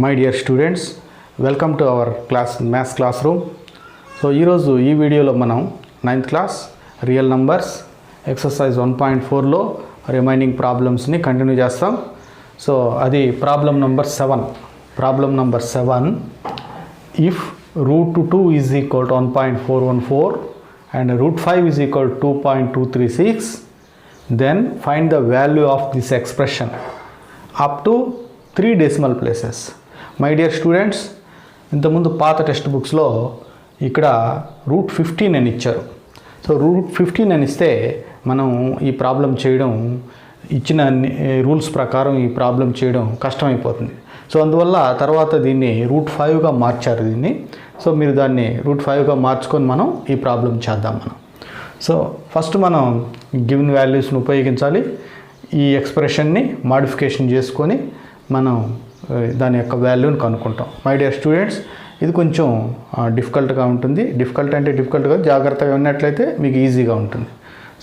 My dear students, welcome to our class maths classroom. So ఈరోజు ఈ వీడియోలో మనం 9th class real numbers exercise 1.4 లో రిమైనింగ్ ప్రాబ్లమ్స్ని కంటిన్యూ చేస్తాం. సో అది problem number 7. If root 2 is equal to 1.414 and root 5 is equal to 2.236, then find the value of this expression up to 3 decimal places. My dear students, ఇంతకుముందు పాత text బుక్స్లో ఇక్కడ route 15 అని ఇచ్చారు. So root 15 అని ఇస్తే మనం ఈ ప్రాబ్లం చేయడం ఇచ్చిన రూల్స్ ప్రకారం ఈ ప్రాబ్లం చేయడం కష్టమైపోతుంది. సో అందువల్ల తర్వాత దీన్ని రూట్ 5గా మార్చారు దీన్ని. సో మీరు దాన్ని రూట్ 5గా మార్చుకొని మనం ఈ ప్రాబ్లం చేద్దాం మనం. సో ఫస్ట్ మనం గివెన్ వాల్యూస్ని ఉపయోగించాలి. ఈ ఎక్స్ప్రెషన్ని మాడిఫికేషన్ చేసుకొని మనం దాని యొక్క వాల్యూని కనుక్కుంటాం. మై డియర్ స్టూడెంట్స్, ఇది కొంచెం డిఫికల్ట్గా ఉంటుంది. డిఫికల్ట్గా జాగ్రత్తగా ఉన్నట్లయితే మీకు ఈజీగా ఉంటుంది.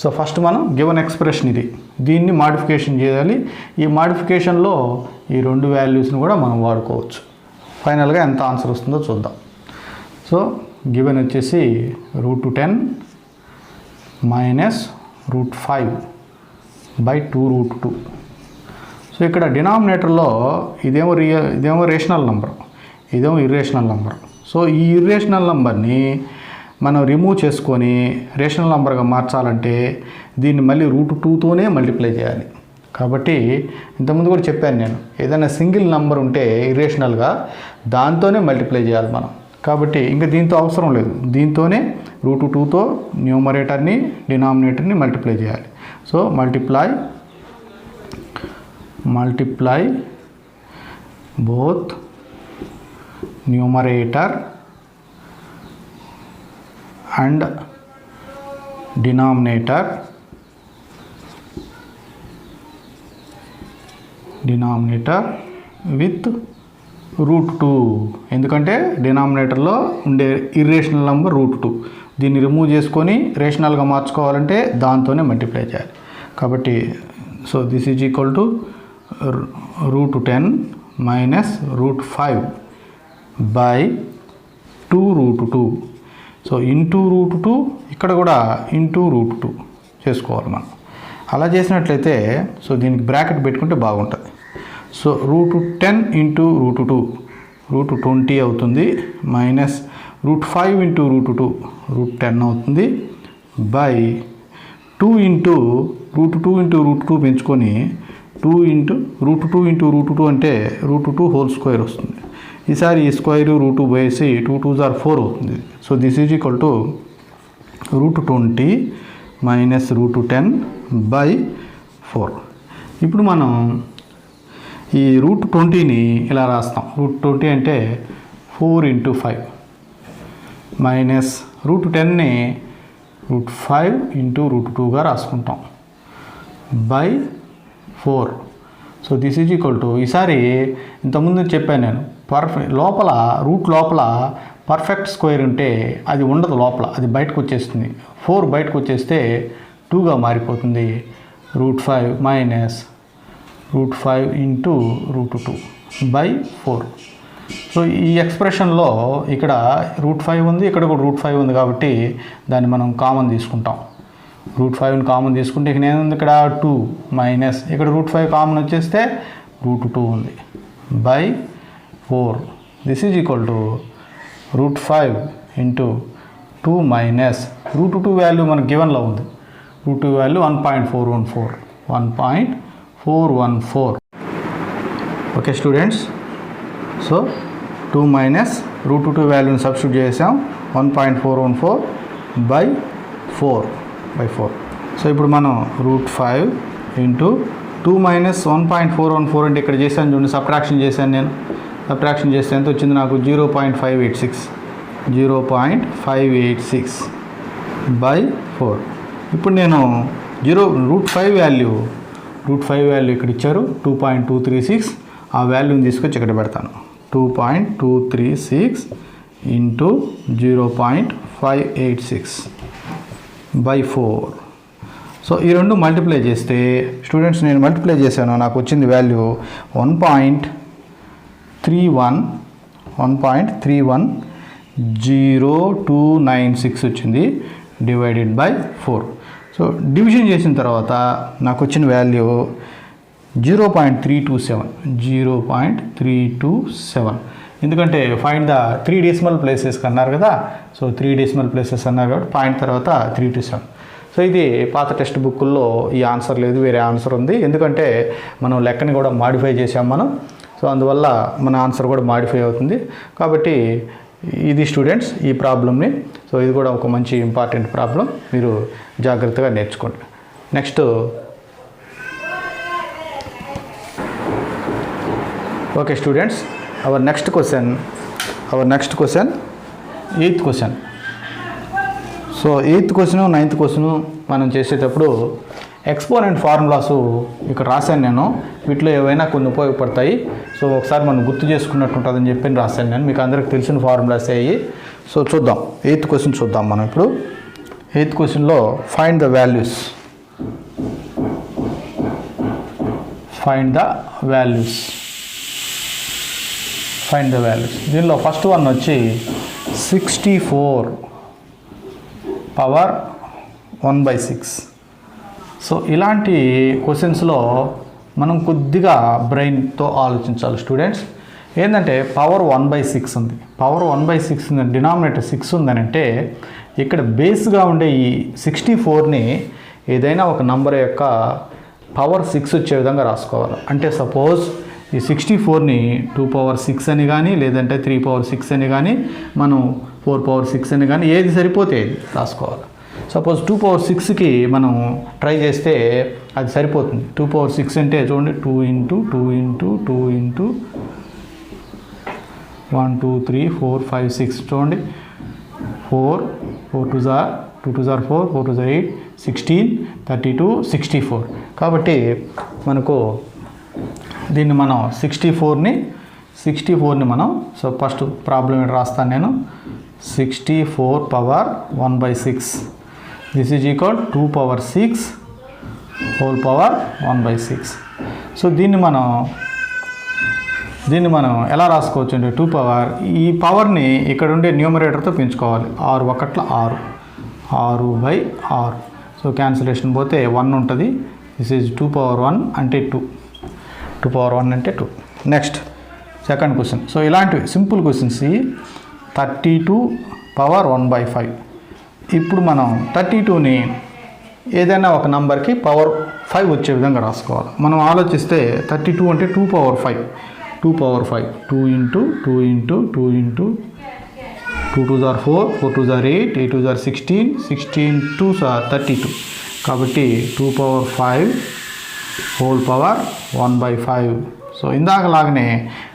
సో ఫస్ట్ మనం గివెన్ ఎక్స్ప్రెషన్ ఇది, దీన్ని మాడిఫికేషన్ చేయాలి. ఈ మాడిఫికేషన్లో ఈ రెండు వాల్యూస్ని కూడా మనం వాడుకోవచ్చు. ఫైనల్గా ఎంత ఆన్సర్ వస్తుందో చూద్దాం. సో గివెన్ వచ్చేసి root 10 minus root 5/2 root 2. So ఇక్కడ డినామినేటర్లో ఇదేమో రేషనల్ నెంబర్, ఇదేమో ఇర్రేషనల్ నెంబర్. సో ఈ ఇర్రేషనల్ నెంబర్ని మనం రిమూవ్ చేసుకొని రేషనల్ నెంబర్గా మార్చాలంటే దీన్ని మళ్ళీ రూట్ 2తోనే మల్టిప్లై చేయాలి. కాబట్టి ఇంతకుముందు కూడా చెప్పాను నేను, ఏదైనా సింగిల్ నెంబర్ ఉంటే ఇర్రేషనల్గా దాంతోనే మల్టిప్లై చేయాలి మనం. కాబట్టి ఇంకా దీంతో అవసరం లేదు, దీంతోనే రూట్ 2తో న్యూమరేటర్ని డినామినేటర్ని మల్టిప్లై చేయాలి. So multiply both numerator and denominator with root 2. ఎందుకంటే డినామినేటర్లో ఉండే ఇర్రేషనల్ నెంబర్ రూట్ 2, దీన్ని రిమూవ్ చేసుకొని రేషనల్గా మార్చుకోవాలంటే దాంతోనే మల్టిప్లై చేయాలి. కాబట్టి so this is equal to root 10 minus root 5/2 root 2. So into root 2, ఇక్కడ కూడా ఇంటూ రూట్ 2 చేసుకోవాలి మనం. అలా చేసినట్లయితే సో దీనికి బ్రాకెట్ పెట్టుకుంటే బాగుంటుంది. So root 10 into root 2 root 20 అవుతుంది, minus root 5 into root 2 root 10 అవుతుంది, by 2 into root 2 into root 2 పెంచుకొని 2 ఇంటూ రూట్ 2 ఇంటూ రూట్ 2 అంటే రూట్ 2 హోల్ స్క్వేర్ వస్తుంది. ఈసారి ఈ స్క్వేర్ రూట్ 2 వేసి 2 2s are 4 అవుతుంది. So this is equal to route 20 minus root 10/4. ఇప్పుడు మనం ఈ రూట్ 20ని ఇలా రాస్తాం. రూట్ 20 అంటే 4 ఇంటూ 5 మైనస్ రూట్ 10ని రూట్ 5 ఇంటూ రూట్ 2గా రాసుకుంటాం by 4. So this is equal to, ఈసారి ఇంతకుముందు చెప్పాను నేను, రూట్ లోపల పర్ఫెక్ట్ స్క్వేర్ ఉంటే అది ఉండదు, లోపల అది బయటకు వచ్చేస్తుంది. 4 బయటకు వచ్చేస్తే 2గా మారిపోతుంది. Root 5 minus root 5 into root 2/4. So ఈ ఎక్స్ప్రెషన్లో ఇక్కడ రూట్ 5 ఉంది, ఇక్కడ కూడా రూట్ 5 ఉంది, కాబట్టి దాన్ని మనం కామన్ తీసుకుంటాం. రూట్ 5ని కామన్ తీసుకుంటే ఇక్కడ ఏముంది, ఇక్కడ 2 మైనస్ ఇక్కడ రూట్ 5 కామన్ వచ్చేస్తే రూట్ 2 ఉంది by 4. This is equal to root 5 into 2 minus root 2 value మనకు గివెన్లో ఉంది. Root 2 value 1.414. Okay students, so 2 minus root 2 వాల్యూని సబ్స్టిట్యూట్ చేసాం, 1.414/4. సో ఇప్పుడు మనం రూట్ 5 ఇంటూ 2 మైనస్ 1.414 అంటే ఇక్కడ చేశాను చూడండి, సబ్ట్రాక్షన్ చేశాను నేను. సబ్ట్రాక్షన్ చేస్తే ఎంత వచ్చింది నాకు, 0.586/4. ఇప్పుడు నేను రూట్ 5 వాల్యూ ఇక్కడ ఇచ్చారు 2.236, ఆ వాల్యూని తీసుకొచ్చి ఇక్కడ పెడతాను. 2.236 ఇంటూ 0.586/4. సో ఈ రెండు మల్టిప్లై చేస్తే స్టూడెంట్స్, నేను మల్టిప్లై చేశాను, నాకు వచ్చింది వాల్యూ 1.2 1.3109296 వచ్చింది డివైడెడ్ బై 4. సో డివిజన్ చేసిన తర్వాత నాకు వచ్చిన వాల్యూ 0.327. ఎందుకంటే ఫైండ్ ద 3 డెసిమల్ ప్లేసెస్ అన్నారు కదా, సో 3 డెసిమల్ ప్లేసెస్ అన్నారు కాబట్టి పాయింట్ తర్వాత 327. సో ఇది పాత టెక్స్ట్ బుక్కుల్లో ఈ ఆన్సర్ లేదు, వేరే ఆన్సర్ ఉంది. ఎందుకంటే మనం లెక్కని కూడా మాడిఫై చేసాం మనం, సో అందువల్ల మన ఆన్సర్ కూడా మాడిఫై అవుతుంది. కాబట్టి ఇది స్టూడెంట్స్ ఈ ప్రాబ్లమ్ని, సో ఇది కూడా ఒక మంచి ఇంపార్టెంట్ ప్రాబ్లం, మీరు జాగ్రత్తగా నేర్చుకోండి. Next okay students, our next question 8th question. So 8th question 9th question మనం చేసేటప్పుడు ఎక్స్పోనెంట్ ఫార్ములాస్ ఇక్కడ రాశాను నేను, వీటిలో ఏవైనా కొన్ని ఉపయోగపడతాయి. సో ఒకసారి మనం గుర్తు చేసుకున్నట్టు ఉంటుందని చెప్పి రాశాను నేను, మీకు అందరికి తెలిసిన ఫార్ములాస్ అయ్యి. సో చూద్దాం 8th క్వశ్చన్ చూద్దాం మనం ఇప్పుడు. 8th క్వశ్చన్లో ఫైండ్ ద వాల్యూస్. దీనిలో ఫస్ట్ వన్ వచ్చి 64 పవర్ 1/6. సో ఇలాంటి క్వశ్చన్స్లో మనం కొద్దిగా బ్రెయిన్తో ఆలోచించాలి స్టూడెంట్స్. ఏంటంటే పవర్ 1/6 ఉంది, పవర్ 1/6 ఉంది, డినామినేటర్ 6 ఉందనంటే ఇక్కడ బేస్గా ఉండే ఈ 64ని ఏదైనా ఒక నంబర్ యొక్క పవర్ 6 వచ్చే విధంగా రాసుకోవాలి. అంటే సపోజ్ ఈ 64ని 2/6 అని కానీ, లేదంటే 3/6 అని కానీ, మనం 4/6 అని కానీ, ఏది సరిపోతే ఏది రాసుకోవాలి. సపోజ్ 2/6కి మనం ట్రై చేస్తే అది సరిపోతుంది. 2/6 అంటే చూడండి 2 × 2 × 2 × 1 2 3 4 5 6 చూడండి 4 2 2 4 4 2 8 16 32 64. కాబట్టి మనకు దీన్ని మనం 64ని మనం, సో ఫస్ట్ ప్రాబ్లం ఏంటి రాస్తాను నేను, 64 power 1/6. This is equal 2/6 whole power 1/6. So దీన్ని మనం ఎలా రాసుకోవచ్చు అంటే 2 పవర్, ఈ పవర్ని ఇక్కడ ఉండే న్యూమరేటర్తో పెంచుకోవాలి. 6 1 6, 6/6. సో క్యాన్సిలేషన్ పోతే 1 ఉంటుంది. దిస్ ఈజ్ 2/1 అంటే 2, 2/1 అంటే 2. Next second question. సో ఇలాంటివి సింపుల్ క్వశ్చన్స్. 32 పవర్ 1/5. ఇప్పుడు మనం 32ని ఏదైనా ఒక నంబర్కి పవర్ 5 వచ్చే విధంగా రాసుకోవాలి. మనం ఆలోచిస్తే 32 అంటే 2/5, 2/5, 2 × 2 × 2 × 2 2 4, 4 2 8, 8 2 16, 16 2 32. కాబట్టి 2/5 హోల్ పవర్ 1/5. సో ఇందాకలాగానే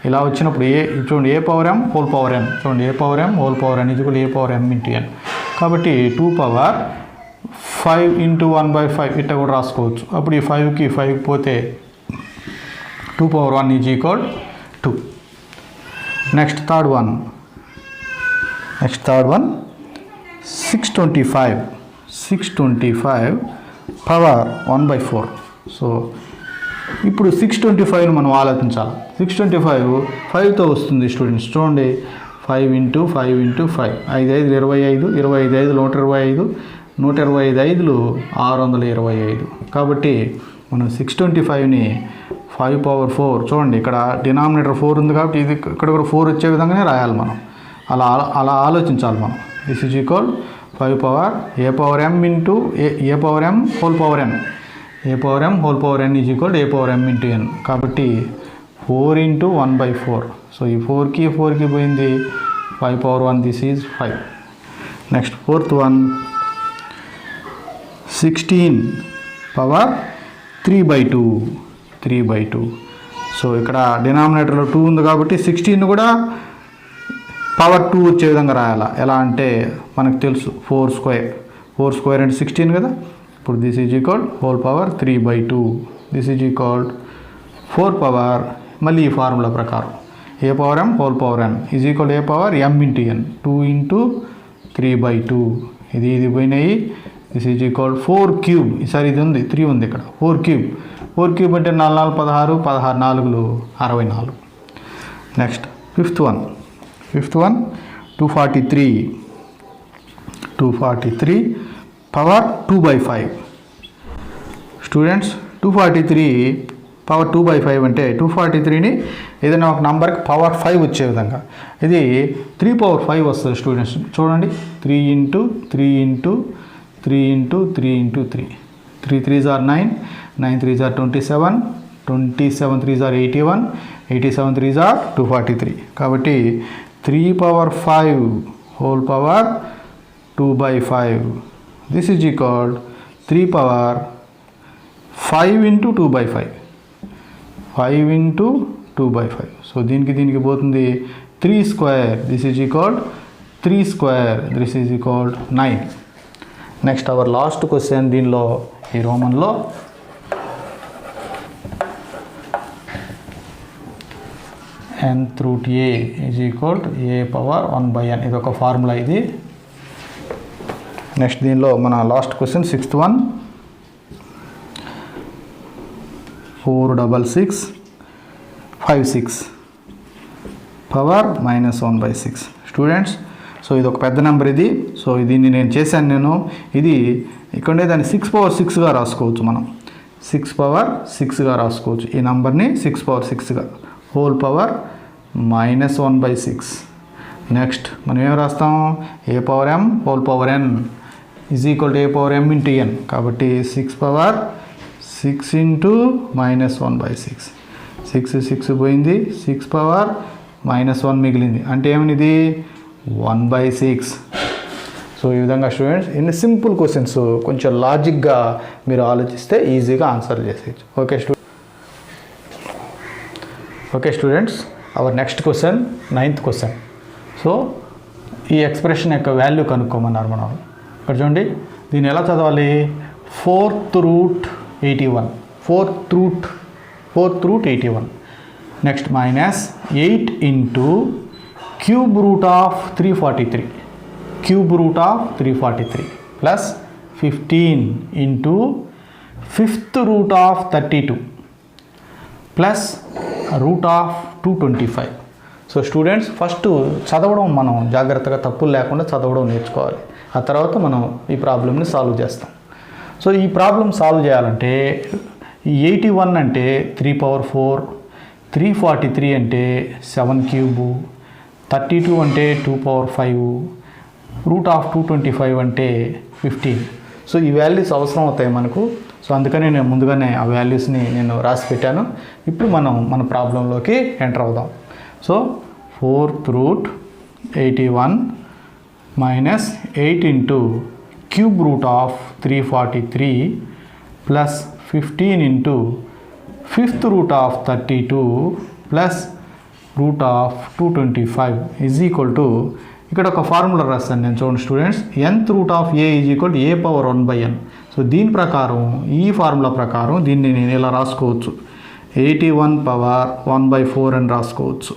ఇలా వచ్చినప్పుడు చూడండి a power m whole power n, చూడండి a power m whole power n = a power m × n. కాబట్టి 2/5 × 1/5 ఇట్లా కూడా రాసుకోవచ్చు. అప్పుడు ఈ 5కి 5 పోతే 2/1 = 2. Next third one 625 power 1/4. So ఇప్పుడు 625ని మనం ఆలోచించాలి. 625 5తో వస్తుంది స్టూడెంట్స్. చూడండి 5 × 5 × 5, 5 5 25, 25 5 125, 125 5 625. కాబట్టి మనం 625ని 5/4, చూడండి ఇక్కడ డినామినేటర్ 4 ఉంది కాబట్టి ఇది ఇక్కడ కూడా 4 వచ్చే విధంగానే రాయాలి మనం. అలా ఆలోచించాలి మనం. This is equal 5 power a power m × a power m whole power n, a power m whole power n = a power m × n. కాబట్టి 4 × 1/4. సో ఈ 4కి 4కి పోయింది 5/1. This is 5. Next fourth one 16 power 3/2. So ఇక్కడ డినామినేటర్లో 2 ఉంది కాబట్టి 16 కూడా power 2 వచ్చే విధంగా రాయాలా. ఎలా అంటే మనకు తెలుసు 4 స్క్వేర్ అంటే 16 కదా. ఇప్పుడు this is equal whole power 3/2. This is equal 4 power, మళ్ళీ ఈ ఫార్ములా ప్రకారం a power m whole power n is equal a power m × n, 2 × 3/2. ఇది పోయినాయి. This is equal 4³. ఈసారి ఇది ఉంది 3 ఉంది ఇక్కడ 4³ అంటే 4 4 16, 16 4 64. Next fifth one 243 power 2/5. Students 243 power 2/5 అంటే 243ని ఏదైనా ఒక నంబర్కి పవర్ 5 వచ్చే విధంగా ఇది 3/5 వస్తుంది స్టూడెంట్స్. చూడండి 3 × 3 × 3 × 3 × 3 3 3s are 9, 9 3s are 27, 27 3s are 81, 87 3s are 243. కాబట్టి 3/5 whole power 2/5. This is equal 3/5 into 2/5. 5 into 2/5. So దీనికి పోతుంది 3 square. This is equal 3 square. This is equal 9. Next our last question దీనిలో ఈ రోమన్లో nth root a is equal to a power 1/n. ఇది ఒక formula ఇది. Next దీనిలో మన last question 6th one 46656 power -1/6. Students so ఇది ఒక పెద్ద నెంబర్ ఇది. సో దీన్ని నేను చేశాను. ఇది ఇక్కడ దాన్ని 6/6గా రాసుకోవచ్చు. మనం 6/6గా రాసుకోవచ్చు. ఈ నెంబర్ని 6/6గా హోల్ పవర్ -1/6. నెక్స్ట్ మనం ఏం రాస్తాం? a power m whole power n is equal to a power m into n. కాబట్టి 6/6 ఇంటూ -1/6. 6 పోయింది, 6/-1 మిగిలింది. అంటే ఏమనిది 1/6. సో ఈ విధంగా స్టూడెంట్స్ ఇన్ని సింపుల్ క్వశ్చన్స్ కొంచెం లాజిక్గా మీరు ఆలోచిస్తే ఈజీగా ఆన్సర్ చేసేయచ్చు. Okay students our next question 9th question. So ఈ ఎక్స్ప్రెషన్ యొక్క వాల్యూ కనుక్కోమన్నారు మనం. ఇక్కడ చూడండి దీన్ని ఎలా చదవాలి? 4th root 81. 4th root 81. Next -8 into cube root of 343. Cube root of 343 plus 15 into 5th root of 32 plus root of 225. So students first చదవడం మనం జాగ్రత్తగా తప్పులు లేకుండా చదవడం నేర్చుకోవాలి. ఆ తర్వాత మనం ఈ ప్రాబ్లమ్ని సాల్వ్ చేస్తాం. సో ఈ ప్రాబ్లం సాల్వ్ చేయాలంటే ఈ 81 అంటే 3/4, 343 అంటే 7³ 32 అంటే 2/5, రూట్ ఆఫ్ 225 అంటే 15. సో ఈ వాల్యూస్ అవసరం అవుతాయి మనకు. సో అందుకని నేను ముందుగానే ఆ వాల్యూస్ని నేను రాసి పెట్టాను. ఇప్పుడు మనం మన ప్రాబ్లంలోకి ఎంటర్ అవుదాం. So 4th root 81 -8 into cube root of 343 plus 15 into 5th root of 32 plus root of 225 is equal to ఇక్కడ ఒక ఫార్ములా రాస్తాను నేను. చూడండి students nth root of a is equal to a power 1/n. So దీని ప్రకారం ఈ formula ప్రకారం దీన్ని నేను ఇలా రాసుకోవచ్చు. 81 పవర్ 1/4 అని రాసుకోవచ్చు.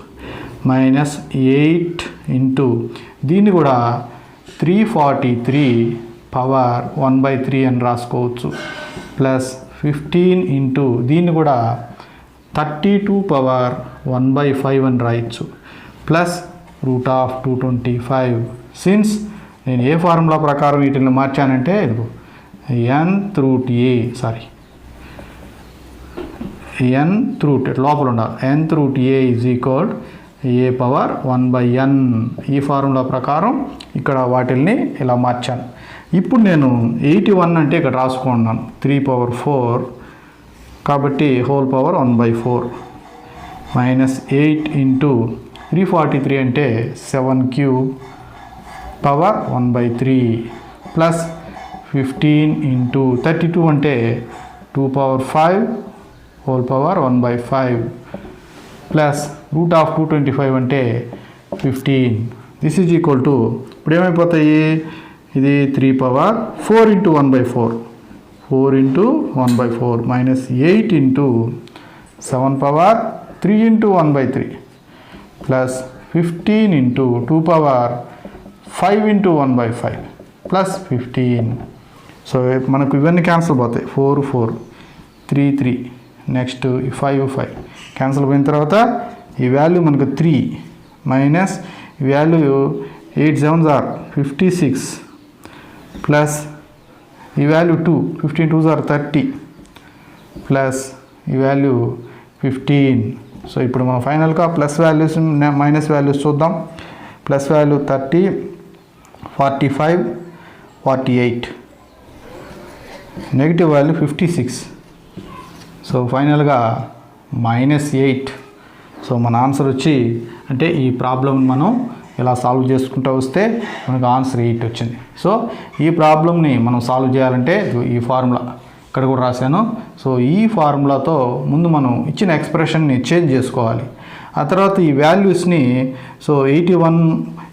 -8 ఇంటూ దీన్ని కూడా 343 పవర్ 1/3 అని రాసుకోవచ్చు. ప్లస్ 15 ఇంటూ దీన్ని కూడా 32 పవర్ 1/5 అని రాయొచ్చు. Plus root of 225. సిన్స్ నేను ఏ ఫార్ములా ప్రకారం వీటిని మార్చానంటే nth root లోపల ఉండాలి. nth root a is equal a power 1/n. ఈ ఫార్ములా ప్రకారం ఇక్కడ వాటిల్ని ఇలా మార్చాను. ఇప్పుడు నేను 81 అంటే ఇక్కడ రాసుకున్నాను 3/4 కాబట్టి హోల్ పవర్ 1/4 -8 ఇంటూ 343 అంటే 7³ పవర్ 1/3 ప్లస్ 15 ఇంటూ 32 అంటే 2/5 whole power 1/5 plus root of 225 అంటే 15. దిస్ ఈజ్ ఈక్వల్ టు ఇప్పుడు ఏమైపోతాయి? ఇది 3/4 into 1/4 4 into 1/4 -8 into 7/3 into 1/3 plus 15 into 2/5 into 1/5 plus 15. So మనకు ఇవన్నీ క్యాన్సిల్ పోతాయి. 4 4 3 3 నెక్స్ట్ 5 5 క్యాన్సిల్ పోయిన తర్వాత ఈ వాల్యూ మనకు 3 మైనస్ ఈ వాల్యూ 8 7s are 56 ప్లస్ ఈ వాల్యూ 2 15 2s are 30 ప్లస్ ఈ వాల్యూ 15. సో ఇప్పుడు మనం ఫైనల్గా ప్లస్ వాల్యూస్ మైనస్ వాల్యూస్ చూద్దాం. Plus value 30 45 48 negative value 56. So ఫైనల్గా -8. సో మన ఆన్సర్ వచ్చి అంటే ఈ ప్రాబ్లం మనం ఇలా సాల్వ్ చేసుకుంటూ వస్తే మనకు ఆన్సర్ 8 వచ్చింది. సో ఈ ప్రాబ్లమ్ని మనం సాల్వ్ చేయాలంటే ఈ ఫార్ములా ఇక్కడ కూడా రాశాను. సో ఈ ఫార్ములాతో ముందు మనం ఇచ్చిన ఎక్స్ప్రెషన్ని చేంజ్ చేసుకోవాలి. ఆ తర్వాత ఈ వాల్యూస్ని సో 81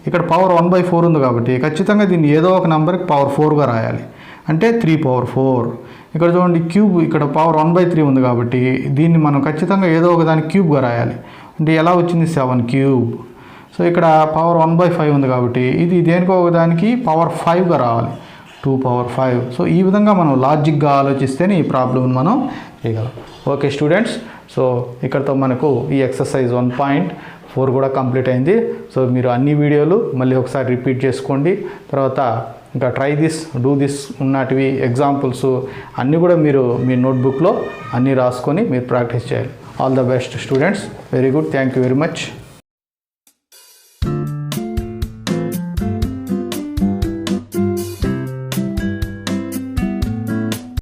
ఇక్కడ పవర్ 1/4 ఉంది కాబట్టి ఖచ్చితంగా దీన్ని ఏదో ఒక నెంబర్కి పవర్ 4గా రాయాలి. అంటే 3/4. ఇక్కడ చూడండి క్యూబ్ ఇక్కడ పవర్ 1/3 ఉంది కాబట్టి దీన్ని మనం ఖచ్చితంగా ఏదో ఒక దానికి క్యూబ్గా రాయాలి. అంటే ఎలా వచ్చింది 7 క్యూబ్. సో ఇక్కడ పవర్ 1/5 ఉంది కాబట్టి ఇది దేనికో ఒక దానికి పవర్ 5గా రావాలి 2/5. సో ఈ విధంగా మనం లాజిక్గా ఆలోచిస్తేనే ఈ ప్రాబ్లమ్ని మనం చేయగలం. ఓకే స్టూడెంట్స్, సో ఇక్కడతో మనకు ఈ ఎక్సర్సైజ్ 1.4 కూడా కంప్లీట్ అయింది. సో మీరు అన్ని వీడియోలు మళ్ళీ ఒకసారి రిపీట్ చేసుకోండి. తర్వాత ఇంకా ట్రై దిస్ డూ దిస్ ఉన్నటివి ఎగ్జాంపుల్స్ అన్నీ కూడా మీరు మీ నోట్బుక్లో అన్నీ రాసుకొని మీరు ప్రాక్టీస్ చేయాలి. All the best students. Very good. Thank you very much.